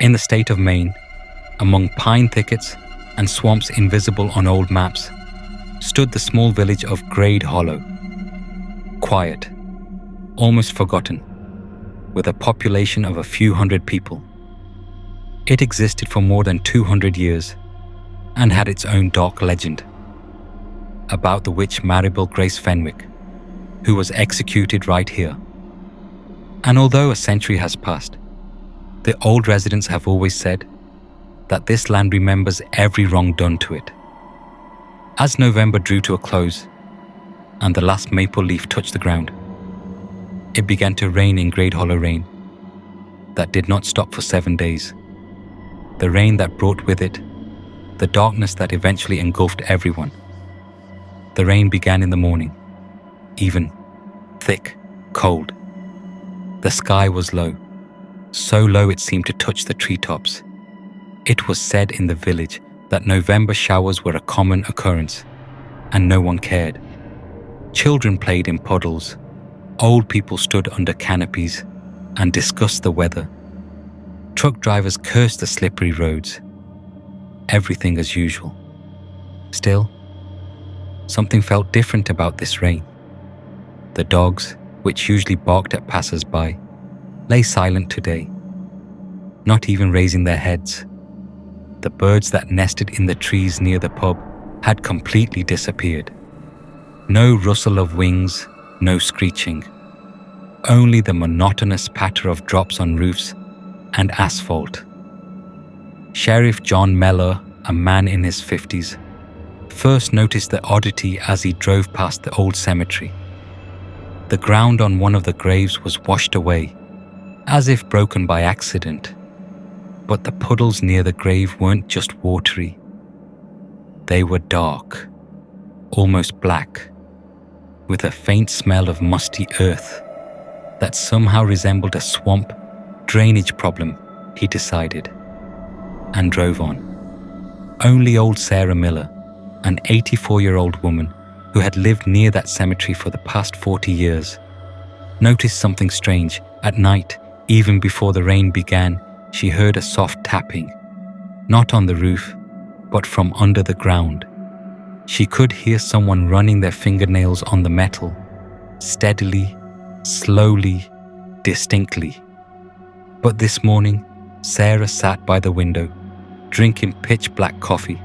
In the state of Maine, among pine thickets and swamps invisible on old maps, stood the small village of Grade Hollow. Quiet, almost forgotten, with a population of a few hundred people. It existed for more than 200 years and had its own dark legend about the witch Maribel Grace Fenwick, who was executed right here. And although a century has passed, the old residents have always said that this land remembers every wrong done to it. As November drew to a close and the last maple leaf touched the ground, it began to rain in Grade Hollow rain that did not stop for 7 days. The rain that brought with it the darkness that eventually engulfed everyone. The rain began in the morning, even, thick, cold. The sky was low, so low it seemed to touch the treetops. It was said in the village that November showers were a common occurrence, and no one cared. Children played in puddles, old people stood under canopies and discussed the weather. Truck drivers cursed the slippery roads. Everything as usual. Still, something felt different about this rain. The dogs, which usually barked at passers-by, lay silent today, not even raising their heads. The birds that nested in the trees near the pub had completely disappeared. No rustle of wings, no screeching. Only the monotonous patter of drops on roofs and asphalt. Sheriff John Mellor, a man in his 50s, first noticed the oddity as he drove past the old cemetery. The ground on one of the graves was washed away, as if broken by accident. But the puddles near the grave weren't just watery. They were dark, almost black, with a faint smell of musty earth that somehow resembled a swamp drainage problem, he decided, and drove on. Only old Sarah Miller, an 84-year-old woman who had lived near that cemetery for the past 40 years, noticed something strange. At night, even before the rain began, she heard a soft tapping, not on the roof, but from under the ground. She could hear someone running their fingernails on the metal, steadily, slowly, distinctly. But this morning, Sarah sat by the window, drinking pitch-black coffee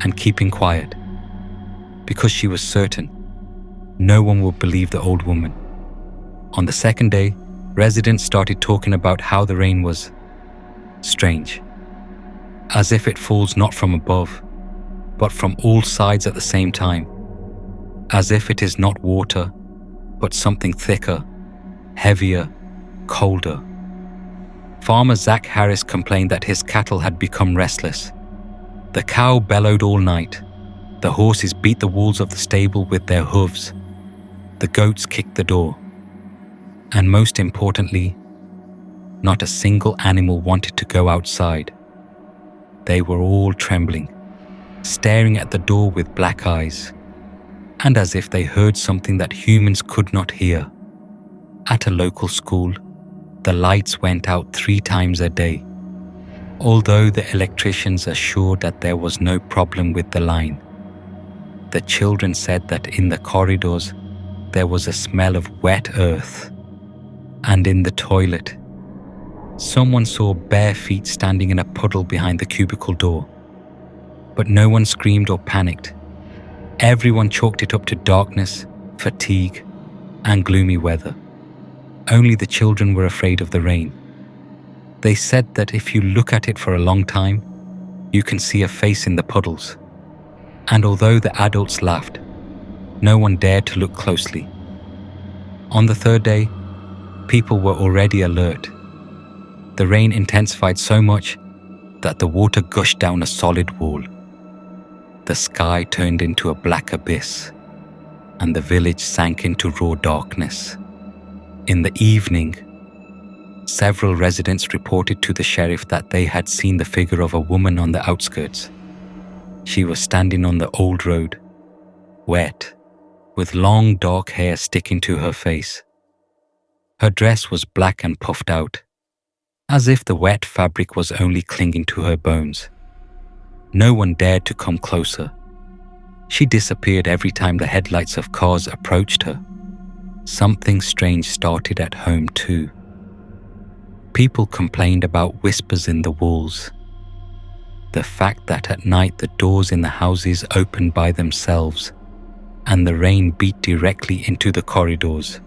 and keeping quiet, because she was certain no one would believe the old woman. On the second day, residents started talking about how the rain was strange, as if it falls not from above, but from all sides at the same time, as if it is not water, but something thicker, heavier, colder. Farmer Zach Harris complained that his cattle had become restless. The cow bellowed all night. The horses beat the walls of the stable with their hooves. The goats kicked the door. And most importantly, not a single animal wanted to go outside. They were all trembling, staring at the door with black eyes, and as if they heard something that humans could not hear. At a local school, the lights went out 3 times a day, although the electricians assured that there was no problem with the line. The children said that in the corridors there was a smell of wet earth, and in the toilet, someone saw bare feet standing in a puddle behind the cubicle door. But no one screamed or panicked. Everyone chalked it up to darkness, fatigue, and gloomy weather. Only the children were afraid of the rain. They said that if you look at it for a long time, you can see a face in the puddles. And although the adults laughed, no one dared to look closely. On the third day, people were already alert. The rain intensified so much that the water gushed down a solid wall. The sky turned into a black abyss, and the village sank into raw darkness. In the evening, several residents reported to the sheriff that they had seen the figure of a woman on the outskirts. She was standing on the old road, wet, with long dark hair sticking to her face. Her dress was black and puffed out, as if the wet fabric was only clinging to her bones. No one dared to come closer. She disappeared every time the headlights of cars approached her. Something strange started at home too. People complained about whispers in the walls. The fact that at night the doors in the houses opened by themselves and the rain beat directly into the corridors.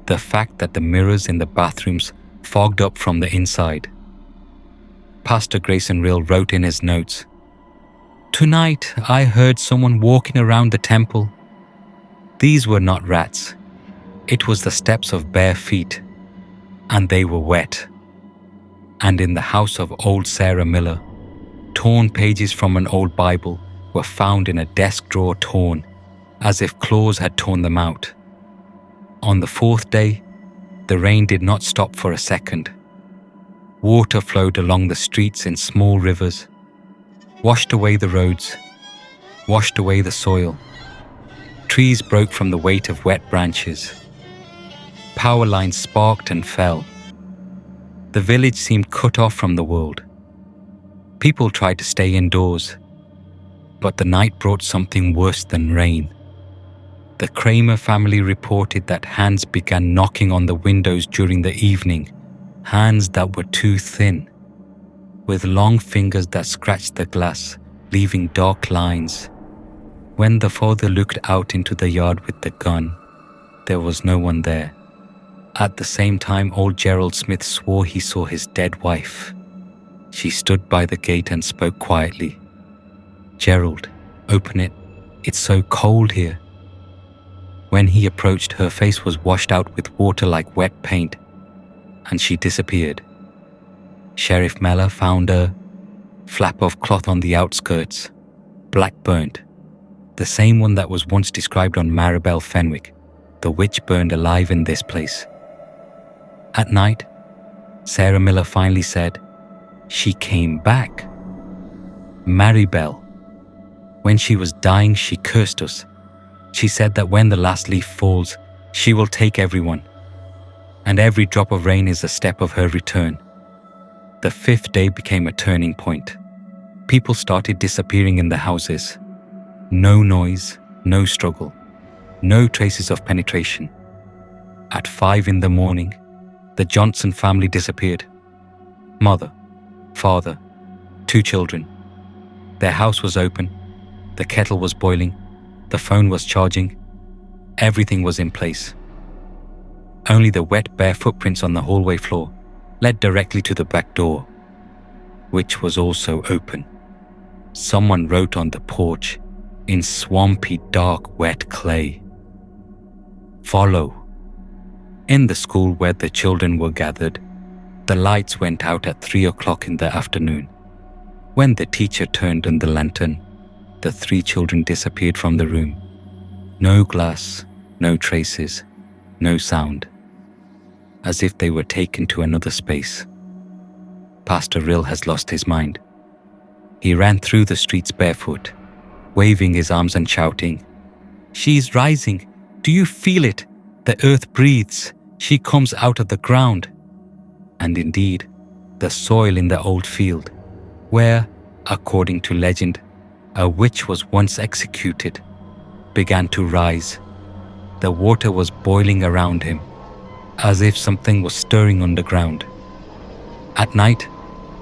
The fact that the mirrors in the bathrooms fogged up from the inside. Pastor Grayson Rill wrote in his notes, "Tonight I heard someone walking around the temple. These were not rats. It was the steps of bare feet, and they were wet." And in the house of old Sarah Miller, torn pages from an old Bible were found in a desk drawer torn, as if claws had torn them out. On the fourth day, the rain did not stop for a second. Water flowed along the streets in small rivers, washed away the roads, washed away the soil. Trees broke from the weight of wet branches. Power lines sparked and fell. The village seemed cut off from the world. People tried to stay indoors, but the night brought something worse than rain. The Kramer family reported that hands began knocking on the windows during the evening, hands that were too thin, with long fingers that scratched the glass, leaving dark lines. When the father looked out into the yard with the gun, there was no one there. At the same time, old Gerald Smith swore he saw his dead wife. She stood by the gate and spoke quietly. "Gerald, open it. It's so cold here." When he approached, her face was washed out with water like wet paint, and she disappeared. Sheriff Mellor found a flap of cloth on the outskirts, black burnt, the same one that was once described on Maribel Fenwick, the witch burned alive in this place. At night, Sarah Miller finally said, "She came back." Maribel. When she was dying, she cursed us. She said that when the last leaf falls, she will take everyone, and every drop of rain is a step of her return. The fifth day became a turning point. People started disappearing in the houses. No noise, no struggle, no traces of penetration. At 5 in the morning, the Johnson family disappeared. Mother, father, 2 children. Their house was open, the kettle was boiling, the phone was charging, everything was in place. Only the wet, bare footprints on the hallway floor led directly to the back door, which was also open. Someone wrote on the porch in swampy, dark, wet clay, "Follow." In the school where the children were gathered, the lights went out at 3 o'clock in the afternoon. When the teacher turned on the lantern, the 3 children disappeared from the room. No glass, no traces, no sound, as if they were taken to another space. Pastor Rill has lost his mind. He ran through the streets barefoot, waving his arms and shouting, "She's rising! Do you feel it? The earth breathes. She comes out of the ground." And indeed, the soil in the old field, where, according to legend, a witch was once executed, began to rise. The water was boiling around him, as if something was stirring underground. At night,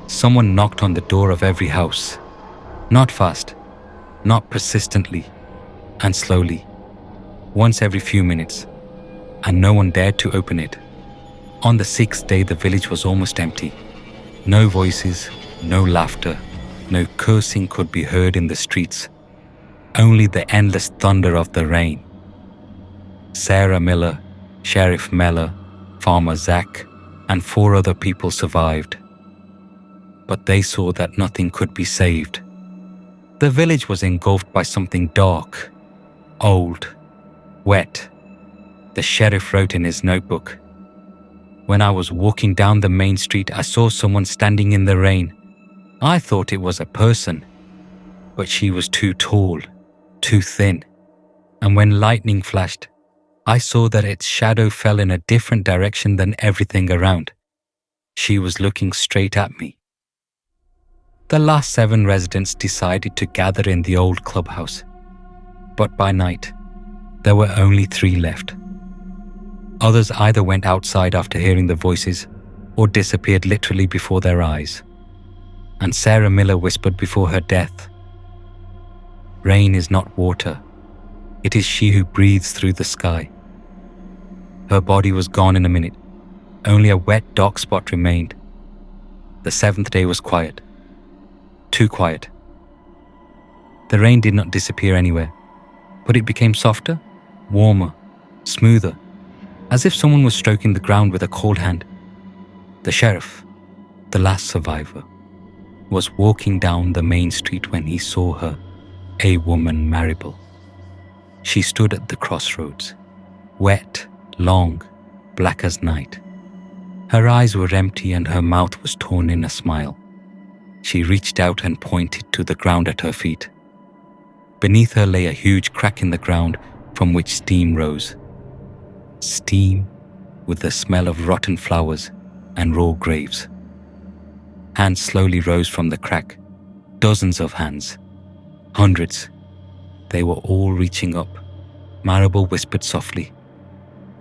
someone knocked on the door of every house. Not fast, not persistently, and slowly, once every few minutes, and no one dared to open it. On the 6th day, the village was almost empty. No voices, no laughter, no cursing could be heard in the streets, only the endless thunder of the rain. Sarah Miller, Sheriff Mellor, Farmer Zack, and 4 other people survived. But they saw that nothing could be saved. The village was engulfed by something dark, old, wet. The sheriff wrote in his notebook, "When I was walking down the main street, I saw someone standing in the rain. I thought it was a person, but she was too tall, too thin. And when lightning flashed, I saw that its shadow fell in a different direction than everything around. She was looking straight at me. The last 7 residents decided to gather in the old clubhouse, but by night, there were only 3 left. Others either went outside after hearing the voices or disappeared literally before their eyes. And Sarah Miller whispered before her death, "Rain is not water. It is she who breathes through the sky." Her body was gone in a minute. Only a wet, dark spot remained. The 7th day was quiet. Too quiet. The rain did not disappear anywhere, but it became softer, warmer, smoother, as if someone was stroking the ground with a cold hand. The sheriff, the last survivor, was walking down the main street when he saw her, a woman Maribel. She stood at the crossroads, wet, long, black as night. Her eyes were empty and her mouth was torn in a smile. She reached out and pointed to the ground at her feet. Beneath her lay a huge crack in the ground from which steam rose. Steam with the smell of rotten flowers and raw graves. Hands slowly rose from the crack. Dozens of hands. Hundreds. They were all reaching up. Maribel whispered softly,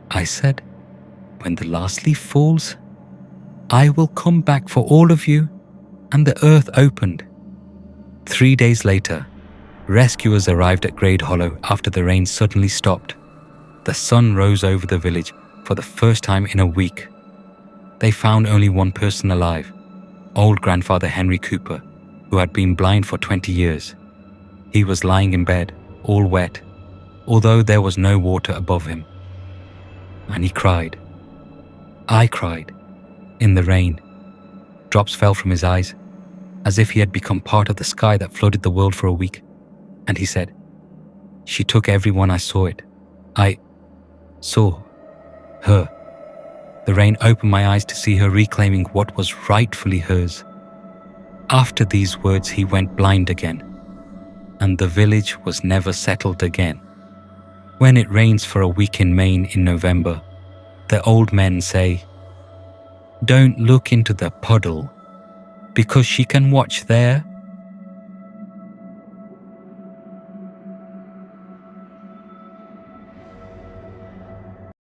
"I said, when the last leaf falls, I will come back for all of you," and the earth opened. 3 days later, rescuers arrived at Grade Hollow after the rain suddenly stopped. The sun rose over the village for the first time in a week. They found only one person alive, old grandfather Henry Cooper, who had been blind for 20 years. He was lying in bed, all wet, although there was no water above him. And he cried. I cried, in the rain. Drops fell from his eyes, as if he had become part of the sky that flooded the world for a week. And he said, "She took everyone, I saw it. I saw her." The rain opened my eyes to see her reclaiming what was rightfully hers. After these words, he went blind again, and the village was never settled again. When it rains for a week in Maine in November, the old men say, "Don't look into the puddle, because she can watch there